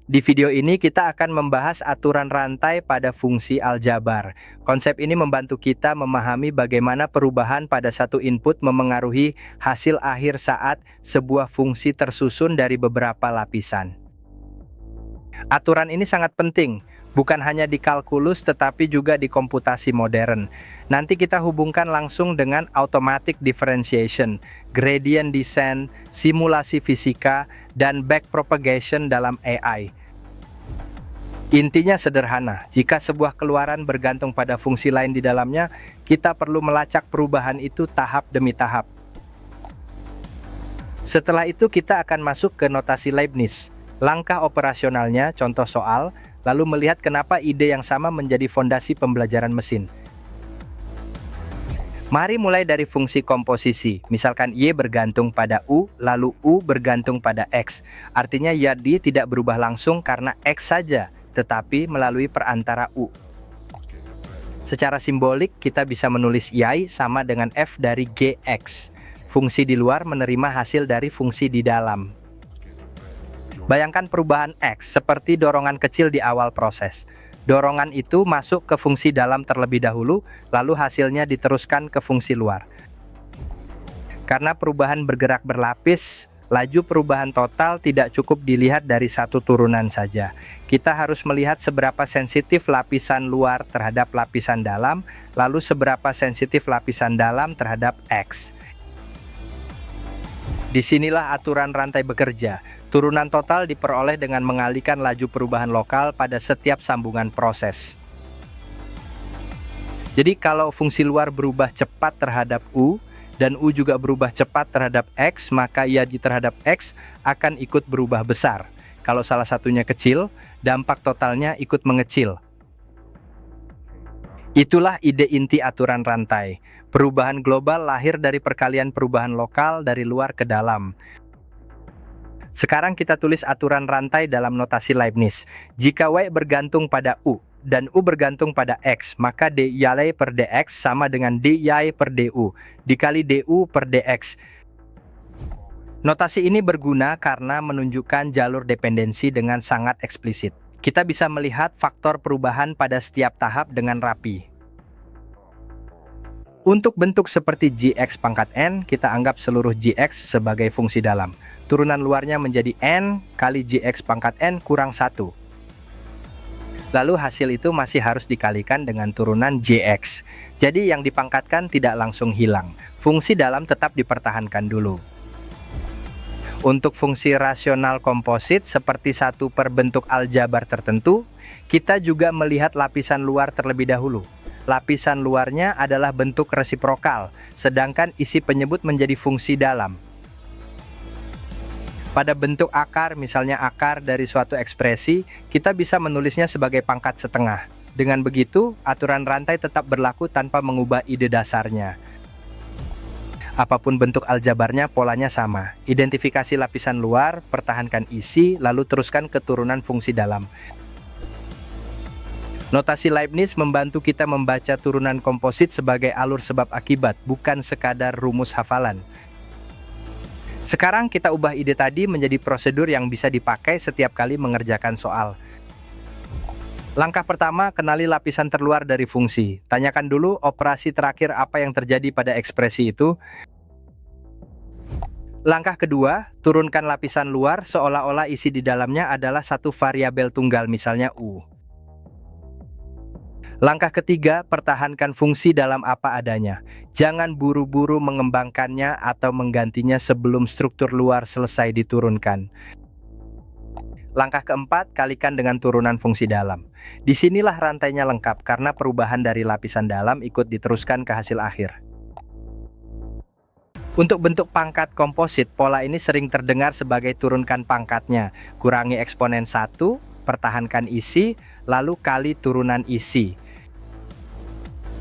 Di video ini kita akan membahas aturan rantai pada fungsi aljabar. Konsep ini membantu kita memahami bagaimana perubahan pada satu input memengaruhi hasil akhir saat sebuah fungsi tersusun dari beberapa lapisan. Aturan ini sangat penting, bukan hanya di kalkulus tetapi juga di komputasi modern. Nanti kita hubungkan langsung dengan automatic differentiation, gradient descent, simulasi fisika, dan backpropagation dalam AI. Intinya sederhana, jika sebuah keluaran bergantung pada fungsi lain di dalamnya, kita perlu melacak perubahan itu tahap demi tahap. Setelah itu kita akan masuk ke notasi Leibniz. Langkah operasionalnya, contoh soal, lalu melihat kenapa ide yang sama menjadi fondasi pembelajaran mesin. Mari mulai dari fungsi komposisi. Misalkan Y bergantung pada U, lalu U bergantung pada X. Artinya Y tidak berubah langsung karena X saja, tetapi melalui perantara U. Secara simbolik, kita bisa menulis Y sama dengan F dari GX. Fungsi di luar menerima hasil dari fungsi di dalam. Bayangkan perubahan X seperti dorongan kecil di awal proses. Dorongan itu masuk ke fungsi dalam terlebih dahulu, lalu hasilnya diteruskan ke fungsi luar. Karena perubahan bergerak berlapis, laju perubahan total tidak cukup dilihat dari satu turunan saja. Kita harus melihat seberapa sensitif lapisan luar terhadap lapisan dalam, lalu seberapa sensitif lapisan dalam terhadap X. Disinilah aturan rantai bekerja. Turunan total diperoleh dengan mengalihkan laju perubahan lokal pada setiap sambungan proses. Jadi kalau fungsi luar berubah cepat terhadap U, dan U juga berubah cepat terhadap X, maka Y terhadap X akan ikut berubah besar. Kalau salah satunya kecil, dampak totalnya ikut mengecil. Itulah ide inti aturan rantai. Perubahan global lahir dari perkalian perubahan lokal dari luar ke dalam. Sekarang kita tulis aturan rantai dalam notasi Leibniz. Jika Y bergantung pada U dan U bergantung pada X, maka dy per dx sama dengan dy per du dikali du per dx. Notasi ini berguna karena menunjukkan jalur dependensi dengan sangat eksplisit. Kita bisa melihat faktor perubahan pada setiap tahap dengan rapi. Untuk bentuk seperti gx pangkat n, kita anggap seluruh gx sebagai fungsi dalam. Turunan luarnya menjadi n kali gx pangkat n kurang 1. Lalu hasil itu masih harus dikalikan dengan turunan gx. Jadi yang dipangkatkan tidak langsung hilang. Fungsi dalam tetap dipertahankan dulu. Untuk fungsi rasional komposit seperti satu per bentuk aljabar tertentu, kita juga melihat lapisan luar terlebih dahulu. Lapisan luarnya adalah bentuk resiprokal, sedangkan isi penyebut menjadi fungsi dalam. Pada bentuk akar, misalnya akar dari suatu ekspresi, kita bisa menulisnya sebagai pangkat setengah. Dengan begitu, aturan rantai tetap berlaku tanpa mengubah ide dasarnya. Apapun bentuk aljabarnya, polanya sama. Identifikasi lapisan luar, pertahankan isi, lalu teruskan ke turunan fungsi dalam. Notasi Leibniz membantu kita membaca turunan komposit sebagai alur sebab akibat, bukan sekadar rumus hafalan. Sekarang kita ubah ide tadi menjadi prosedur yang bisa dipakai setiap kali mengerjakan soal. Langkah pertama, kenali lapisan terluar dari fungsi. Tanyakan dulu operasi terakhir apa yang terjadi pada ekspresi itu. Langkah kedua, turunkan lapisan luar seolah-olah isi di dalamnya adalah satu variabel tunggal, misalnya U. Langkah ketiga, pertahankan fungsi dalam apa adanya. Jangan buru-buru mengembangkannya atau menggantinya sebelum struktur luar selesai diturunkan. Langkah keempat, kalikan dengan turunan fungsi dalam. Disinilah rantainya lengkap karena perubahan dari lapisan dalam ikut diteruskan ke hasil akhir. Untuk bentuk pangkat komposit, pola ini sering terdengar sebagai turunkan pangkatnya. Kurangi eksponen 1, pertahankan isi, lalu kali turunan isi.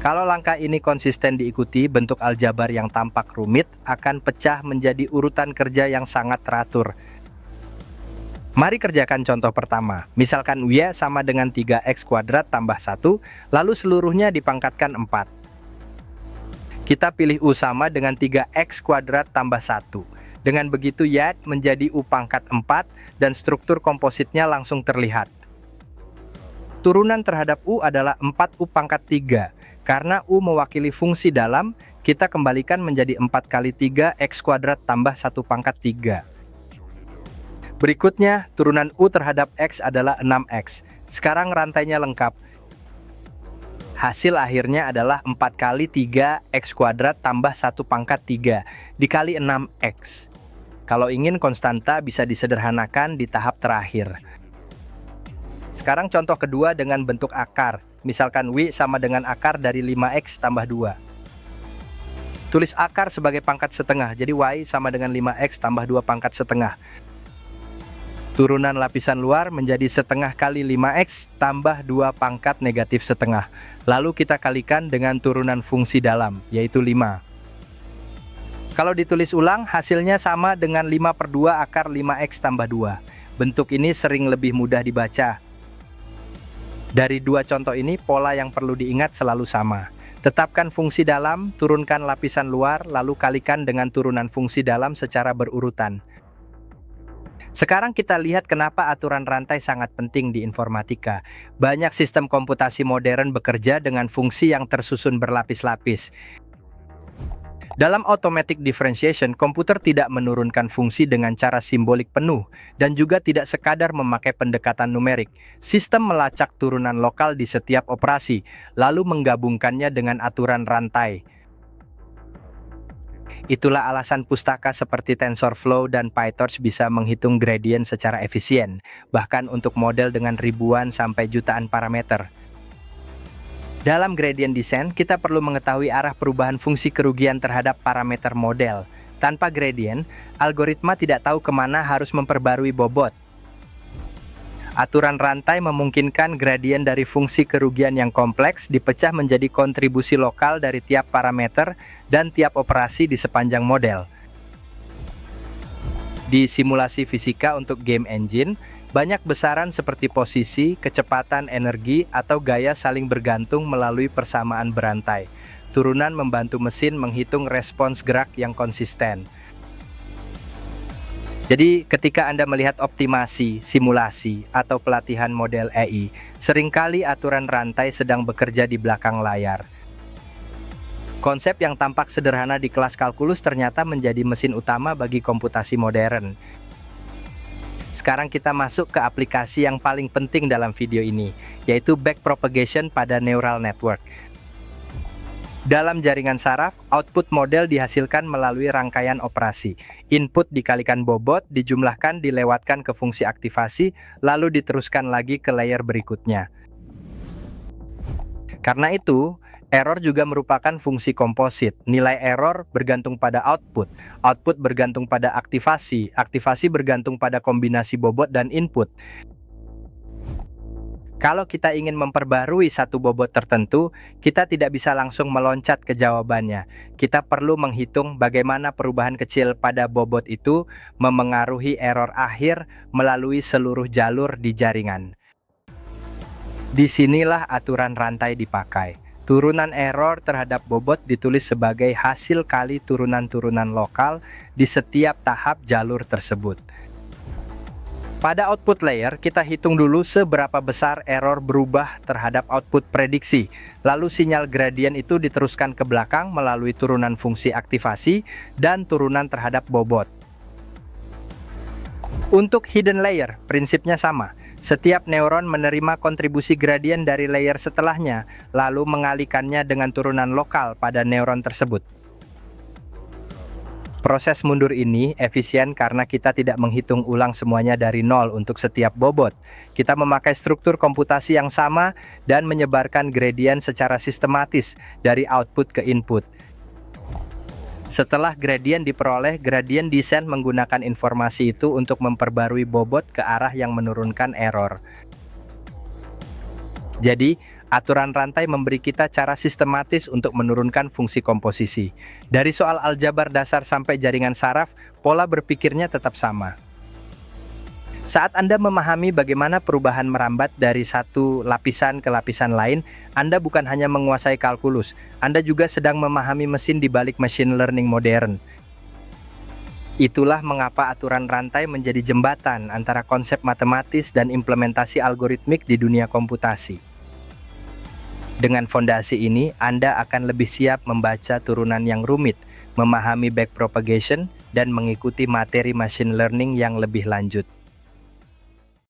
Kalau langkah ini konsisten diikuti, bentuk aljabar yang tampak rumit akan pecah menjadi urutan kerja yang sangat teratur. Mari kerjakan contoh pertama. Misalkan Y sama dengan 3x kuadrat tambah 1, lalu seluruhnya dipangkatkan 4. Kita pilih U sama dengan 3x kuadrat tambah 1. Dengan begitu Y menjadi U pangkat 4 dan struktur kompositnya langsung terlihat. Turunan terhadap U adalah 4U pangkat 3. Karena U mewakili fungsi dalam, kita kembalikan menjadi 4 kali 3 X kuadrat tambah 1 pangkat 3. Berikutnya, turunan U terhadap X adalah 6X. Sekarang rantainya lengkap. Hasil akhirnya adalah 4 kali 3 X kuadrat tambah 1 pangkat 3 dikali 6X. Kalau ingin konstanta bisa disederhanakan di tahap terakhir. Sekarang contoh kedua dengan bentuk akar. Misalkan W sama dengan akar dari 5X tambah 2. Tulis akar sebagai pangkat setengah, jadi Y sama dengan 5X tambah 2 pangkat setengah. Turunan lapisan luar menjadi setengah kali 5X tambah 2 pangkat negatif setengah. Lalu kita kalikan dengan turunan fungsi dalam, yaitu 5. Kalau ditulis ulang, hasilnya sama dengan 5/2 akar 5X tambah 2. Bentuk ini sering lebih mudah dibaca. Dari dua contoh ini, pola yang perlu diingat selalu sama. Tetapkan fungsi dalam, turunkan lapisan luar, lalu kalikan dengan turunan fungsi dalam secara berurutan. Sekarang kita lihat kenapa aturan rantai sangat penting di informatika. Banyak sistem komputasi modern bekerja dengan fungsi yang tersusun berlapis-lapis. Dalam automatic differentiation, komputer tidak menurunkan fungsi dengan cara simbolik penuh, dan juga tidak sekadar memakai pendekatan numerik. Sistem melacak turunan lokal di setiap operasi, lalu menggabungkannya dengan aturan rantai. Itulah alasan pustaka seperti TensorFlow dan PyTorch bisa menghitung gradient secara efisien, bahkan untuk model dengan ribuan sampai jutaan parameter. Dalam gradient descent, kita perlu mengetahui arah perubahan fungsi kerugian terhadap parameter model. Tanpa gradient, algoritma tidak tahu kemana harus memperbarui bobot. Aturan rantai memungkinkan gradien dari fungsi kerugian yang kompleks dipecah menjadi kontribusi lokal dari tiap parameter dan tiap operasi di sepanjang model. Di simulasi fisika untuk game engine, banyak besaran seperti posisi, kecepatan, energi, atau gaya saling bergantung melalui persamaan berantai. Turunan membantu mesin menghitung respons gerak yang konsisten. Jadi, ketika Anda melihat optimasi, simulasi, atau pelatihan model AI, seringkali aturan rantai sedang bekerja di belakang layar. Konsep yang tampak sederhana di kelas kalkulus ternyata menjadi mesin utama bagi komputasi modern. Sekarang kita masuk ke aplikasi yang paling penting dalam video ini, yaitu backpropagation pada neural network. Dalam jaringan saraf, output model dihasilkan melalui rangkaian operasi. Input dikalikan bobot, dijumlahkan, dilewatkan ke fungsi aktivasi, lalu diteruskan lagi ke layer berikutnya. Karena itu, error juga merupakan fungsi komposit. Nilai error bergantung pada output, output bergantung pada aktivasi, aktivasi bergantung pada kombinasi bobot dan input. Kalau kita ingin memperbarui satu bobot tertentu, kita tidak bisa langsung meloncat ke jawabannya. Kita perlu menghitung bagaimana perubahan kecil pada bobot itu memengaruhi error akhir melalui seluruh jalur di jaringan. Disinilah aturan rantai dipakai. Turunan error terhadap bobot ditulis sebagai hasil kali turunan-turunan lokal di setiap tahap jalur tersebut. Pada output layer, kita hitung dulu seberapa besar error berubah terhadap output prediksi. Lalu sinyal gradien itu diteruskan ke belakang melalui turunan fungsi aktivasi dan turunan terhadap bobot. Untuk hidden layer, prinsipnya sama. Setiap neuron menerima kontribusi gradien dari layer setelahnya, lalu mengalihkannya dengan turunan lokal pada neuron tersebut. Proses mundur ini efisien karena kita tidak menghitung ulang semuanya dari nol untuk setiap bobot. Kita memakai struktur komputasi yang sama dan menyebarkan gradien secara sistematis dari output ke input. Setelah gradien diperoleh, gradient descent menggunakan informasi itu untuk memperbarui bobot ke arah yang menurunkan error. Jadi, aturan rantai memberi kita cara sistematis untuk menurunkan fungsi komposisi. Dari soal aljabar dasar sampai jaringan saraf, pola berpikirnya tetap sama. Saat Anda memahami bagaimana perubahan merambat dari satu lapisan ke lapisan lain, Anda bukan hanya menguasai kalkulus, Anda juga sedang memahami mesin di balik machine learning modern. Itulah mengapa aturan rantai menjadi jembatan antara konsep matematis dan implementasi algoritmik di dunia komputasi. Dengan fondasi ini, Anda akan lebih siap membaca turunan yang rumit, memahami backpropagation, dan mengikuti materi machine learning yang lebih lanjut.